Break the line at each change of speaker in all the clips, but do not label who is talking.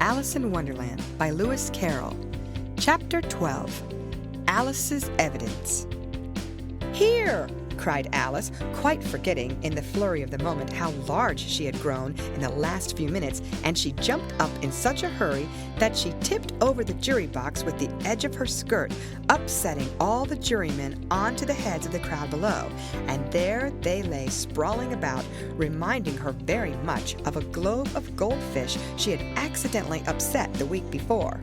Alice in Wonderland by Lewis Carroll. Chapter 12. Alice's Evidence. "Here!" cried Alice, quite forgetting in the flurry of the moment how large she had grown in the last few minutes, and she jumped up in such a hurry that she tipped over the jury box with the edge of her skirt, upsetting all the jurymen onto the heads of the crowd below, and there they lay sprawling about, reminding her very much of a globe of goldfish she had accidentally upset the week before.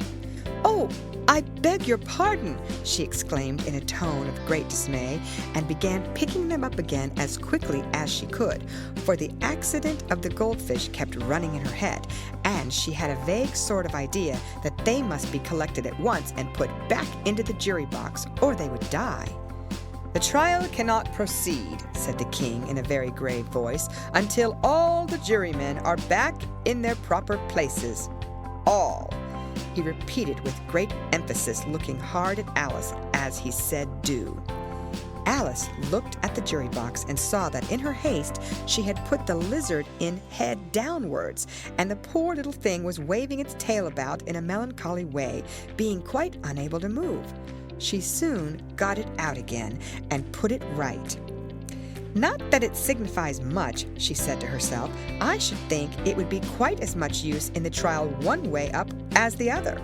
"Oh, I beg your pardon," she exclaimed in a tone of great dismay, and began picking them up again as quickly as she could, for the accident of the goldfish kept running in her head, and she had a vague sort of idea that they must be collected at once and put back into the jury box, or they would die. "The trial cannot proceed," said the king in a very grave voice, "until all the jurymen are back in their proper places. All," he repeated with great emphasis, looking hard at Alice as he said "do." Alice looked at the jury box and saw that in her haste she had put the lizard in head downwards, and the poor little thing was waving its tail about in a melancholy way, being quite unable to move. She soon got it out again and put it right. "Not that it signifies much," she said to herself. "I should think it would be quite as much use in the trial one way up as the other."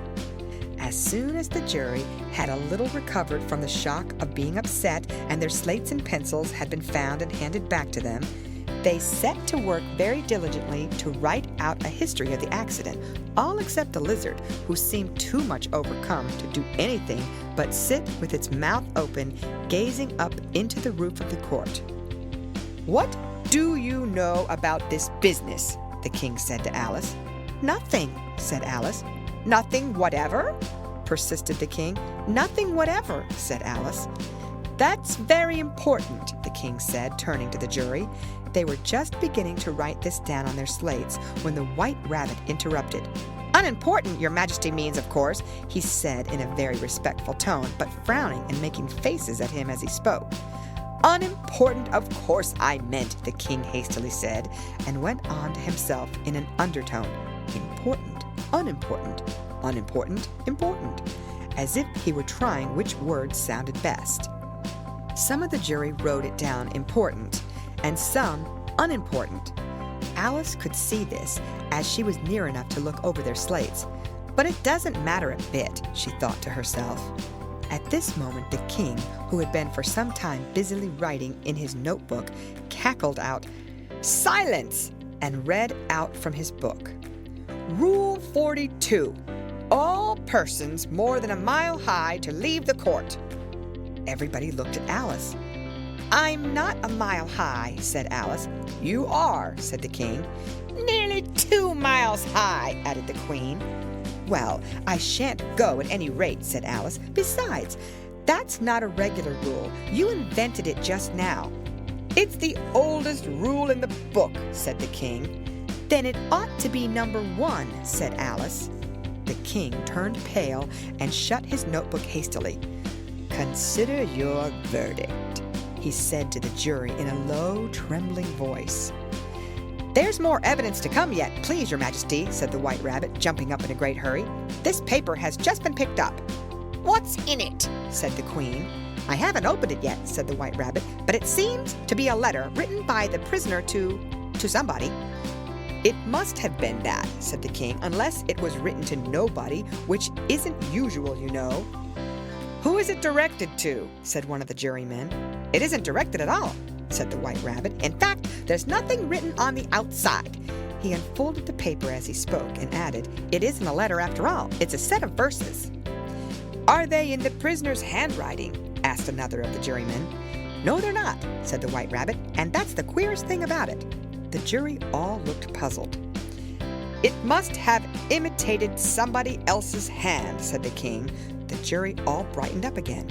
As soon as the jury had a little recovered from the shock of being upset and their slates and pencils had been found and handed back to them, they set to work very diligently to write out a history of the accident, all except the lizard, who seemed too much overcome to do anything but sit with its mouth open, gazing up into the roof of the court. "What do you know about this business?" the king said to Alice. "Nothing," said Alice. "Nothing whatever?" persisted the king. "Nothing whatever," said Alice. "That's very important," the king said, turning to the jury. They were just beginning to write this down on their slates when the White Rabbit interrupted. "Unimportant, your majesty means, of course," he said in a very respectful tone, but frowning and making faces at him as he spoke. "Unimportant, of course I meant," the king hastily said, and went on to himself in an undertone. "Important, unimportant, unimportant, important," as if he were trying which word sounded best. Some of the jury wrote it down important, and some unimportant. Alice could see this, as she was near enough to look over their slates. "But it doesn't matter a bit," she thought to herself. At this moment the king, who had been for some time busily writing in his notebook, cackled out, "Silence!" and read out from his book. "Rule 42. All persons more than a mile high to leave the court." Everybody looked at Alice. "I'm not a mile high," said Alice. "You are," said the king. "Nearly 2 miles high," added the queen. "Well, I shan't go at any rate," said Alice. "Besides, that's not a regular rule. You invented it just now." "It's the oldest rule in the book," said the king. "Then it ought to be number 1, said Alice. The king turned pale and shut his notebook hastily. "Consider your verdict," he said to the jury in a low, trembling voice. "There's more evidence to come yet, please, your majesty," said the White Rabbit, jumping up in a great hurry. "This paper has just been picked up." "What's in it?" said the queen. "I haven't opened it yet," said the White Rabbit, "but it seems to be a letter written by the prisoner to somebody." "It must have been that," said the king, "unless it was written to nobody, which isn't usual, you know." "Who is it directed to?" said one of the jurymen. "It isn't directed at all," said the White Rabbit. "In fact, there's nothing written on the outside." He unfolded the paper as he spoke and added, "It isn't a letter after all. It's a set of verses." "Are they in the prisoner's handwriting?" asked another of the jurymen. "No, they're not," said the White Rabbit, "and that's the queerest thing about it." The jury all looked puzzled. "It must have imitated somebody else's hand," said the king. The jury all brightened up again.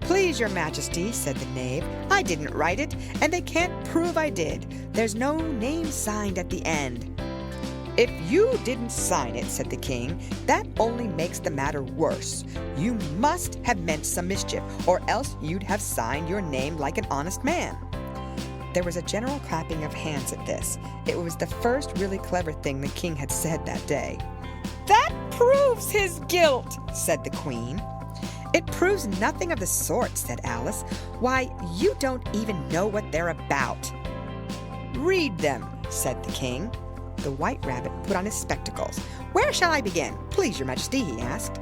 "Please, your majesty," said the knave, "I didn't write it, and they can't prove I did. There's no name signed at the end." "If you didn't sign it," said the king, "that only makes the matter worse. You must have meant some mischief, or else you'd have signed your name like an honest man." There was a general clapping of hands at this. It was the first really clever thing the king had said that day. "That "That proves his guilt," said the Queen. "It proves nothing of the sort," said Alice. "Why, you don't even know what they're about." "Read them," said the King. The White Rabbit put on his spectacles. "Where shall I begin, please, Your Majesty?" he asked.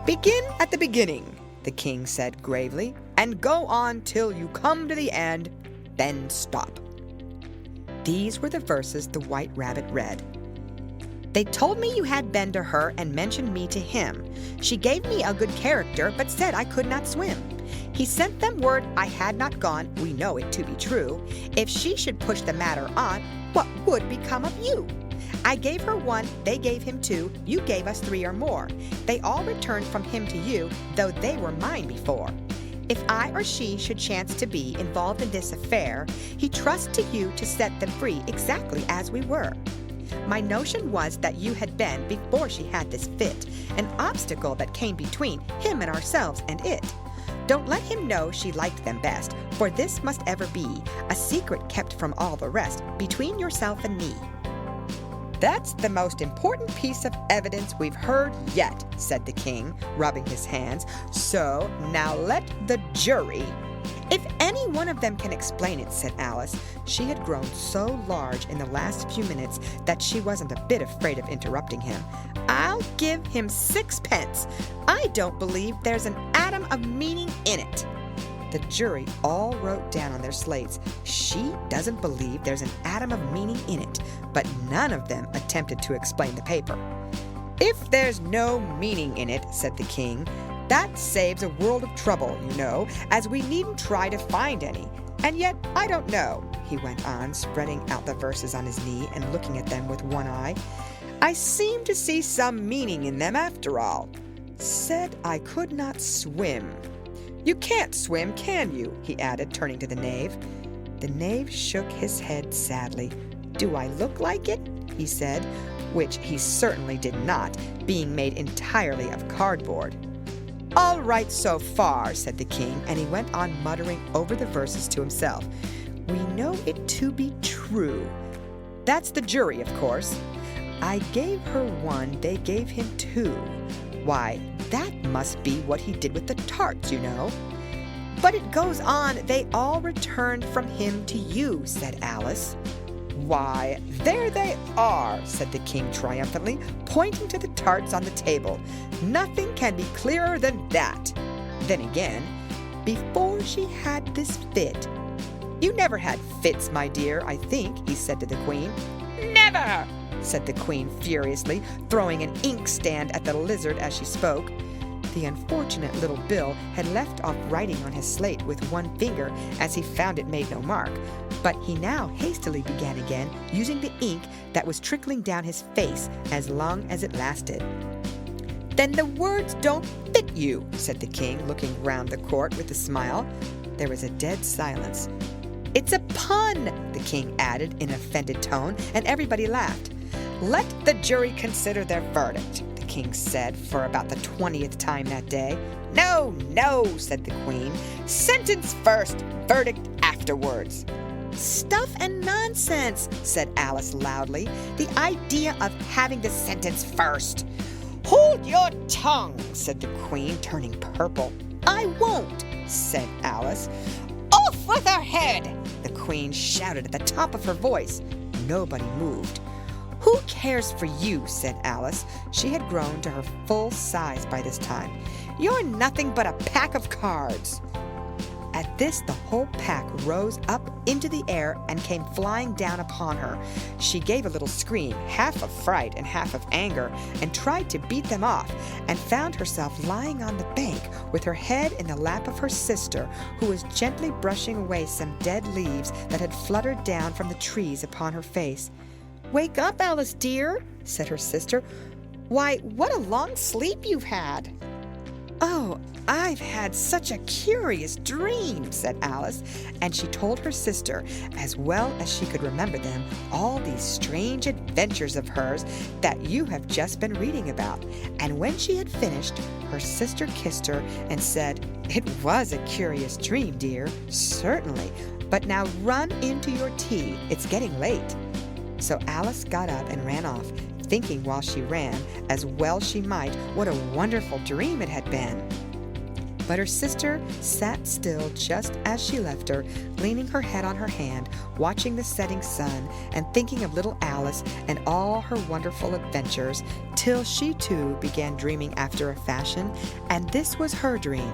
"Begin at the beginning," the King said gravely, "and go on till you come to the end, then stop." These were the verses the White Rabbit read. "They told me you had been to her and mentioned me to him. She gave me a good character, but said I could not swim. He sent them word I had not gone, we know it to be true. If she should push the matter on, what would become of you? I gave her 1, they gave him 2, you gave us 3 or more. They all returned from him to you, though they were mine before. If I or she should chance to be involved in this affair, he trusts to you to set them free exactly as we were. My notion was that you had been, before she had this fit, an obstacle that came between him and ourselves and it. Don't let him know she liked them best, for this must ever be a secret kept from all the rest, between yourself and me." "That's the most important piece of evidence we've heard yet," said the King, rubbing his hands. "So now let the jury—" "If any one of them can explain it," said Alice. She had grown so large in the last few minutes that she wasn't a bit afraid of interrupting him. "I'll give him 6 pence. I don't believe there's an atom of meaning in it." The jury all wrote down on their slates, "She doesn't believe there's an atom of meaning in it," but none of them attempted to explain the paper. "If there's no meaning in it," said the King, "that saves a world of trouble, you know, as we needn't try to find any. And yet, I don't know," he went on, spreading out the verses on his knee and looking at them with one eye. "I seem to see some meaning in them after all. Said I could not swim. You can't swim, can you?" he added, turning to the knave. The knave shook his head sadly. "Do I look like it?" he said, which he certainly did not, being made entirely of cardboard. "All right so far," said the King, and he went on muttering over the verses to himself. "We know it to be true. That's the jury, of course. I gave her 1, they gave him 2. Why, that must be what he did with the tarts, you know." "But it goes on, they all returned from him to you," said Alice. "Why, there they are," said the King triumphantly, pointing to the tarts on the table. "Nothing can be clearer than that." Then again, "Before she had this fit." "You never had fits, my dear, I think," he said to the Queen. "Never!" said the Queen furiously, throwing an inkstand at the lizard as she spoke. The unfortunate little Bill had left off writing on his slate with 1 finger, as he found it made no mark, but he now hastily began again, using the ink that was trickling down his face as long as it lasted. "Then the words don't fit you," said the King, looking round the court with a smile. There was a dead silence. "It's a pun," the King added in an offended tone, and everybody laughed. "Let the jury consider their verdict," the King said for about the 20th time that day. "No, no," said the Queen. "Sentence first, verdict afterwards." "Stuff and nonsense," said Alice loudly. "The idea of having the sentence first." "Hold your tongue," said the Queen, turning purple. "I won't," said Alice. "Off with her head!" the Queen shouted at the top of her voice. Nobody moved. "Who cares for you?" said Alice. She had grown to her full size by this time. "You're nothing but a pack of cards." At this, the whole pack rose up into the air and came flying down upon her. She gave a little scream, half of fright and half of anger, and tried to beat them off, and found herself lying on the bank with her head in the lap of her sister, who was gently brushing away some dead leaves that had fluttered down from the trees upon her face. "Wake up, Alice dear," said her sister. "Why, what a long sleep you've had." "Oh, I've had such a curious dream," said Alice, and she told her sister, as well as she could remember them, all these strange adventures of hers that you have just been reading about. And when she had finished, her sister kissed her and said, "It was a curious dream, dear, certainly, but now run into your tea, it's getting late." So Alice got up and ran off, thinking while she ran, as well she might, what a wonderful dream it had been. But her sister sat still just as she left her, leaning her head on her hand, watching the setting sun, and thinking of little Alice and all her wonderful adventures, till she too began dreaming after a fashion, and this was her dream.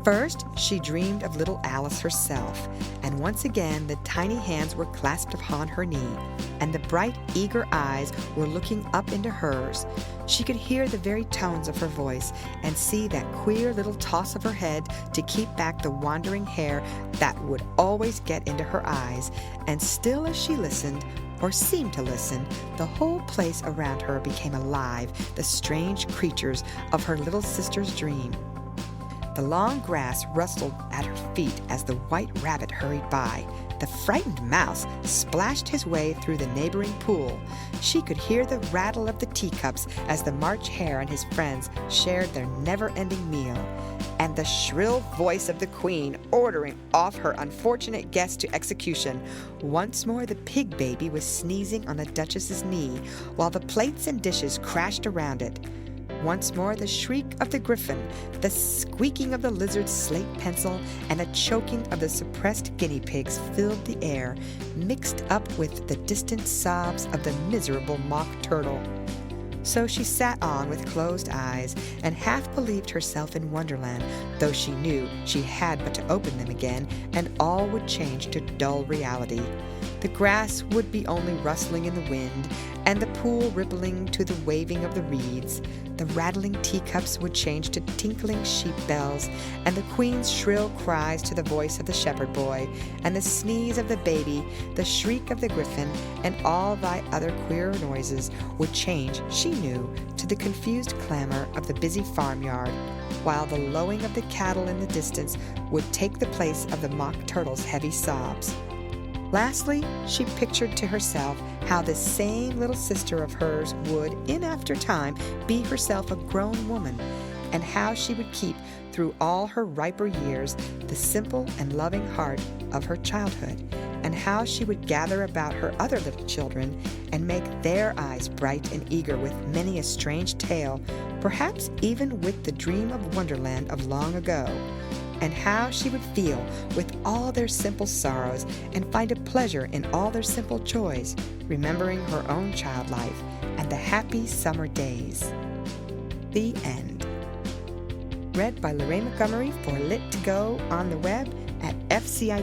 First, she dreamed of little Alice herself, and once again the tiny hands were clasped upon her knee, and the bright, eager eyes were looking up into hers. She could hear the very tones of her voice, and see that queer little toss of her head to keep back the wandering hair that would always get into her eyes, and still as she listened, or seemed to listen, the whole place around her became alive, the strange creatures of her little sister's dream. The long grass rustled at her feet as the white rabbit hurried by. The frightened mouse splashed his way through the neighboring pool. She could hear the rattle of the teacups as the March Hare and his friends shared their never-ending meal, and the shrill voice of the Queen ordering off her unfortunate guest to execution. Once more the pig baby was sneezing on the Duchess's knee, while the plates and dishes crashed around it. Once more the shriek of the griffin, the squeaking of the lizard's slate pencil, and a choking of the suppressed guinea pigs filled the air, mixed up with the distant sobs of the miserable mock turtle. So she sat on with closed eyes, and half believed herself in Wonderland, though she knew she had but to open them again, and all would change to dull reality. The grass would be only rustling in the wind, and the pool rippling to the waving of the reeds. The rattling teacups would change to tinkling sheep bells, and the Queen's shrill cries to the voice of the shepherd boy, and the sneeze of the baby, the shriek of the griffin, and all thy other queer noises would change, she knew, to the confused clamor of the busy farmyard, while the lowing of the cattle in the distance would take the place of the mock turtle's heavy sobs. Lastly, she pictured to herself how this same little sister of hers would, in after time, be herself a grown woman, and how she would keep, through all her riper years, the simple and loving heart of her childhood, and how she would gather about her other little children and make their eyes bright and eager with many a strange tale, perhaps even with the dream of Wonderland of long ago, and how she would feel with all their simple sorrows and find a pleasure in all their simple joys, remembering her own child life and the happy summer days. The end. Read by Lorraine Montgomery for Lit to Go on the web at fcit.usf.edu.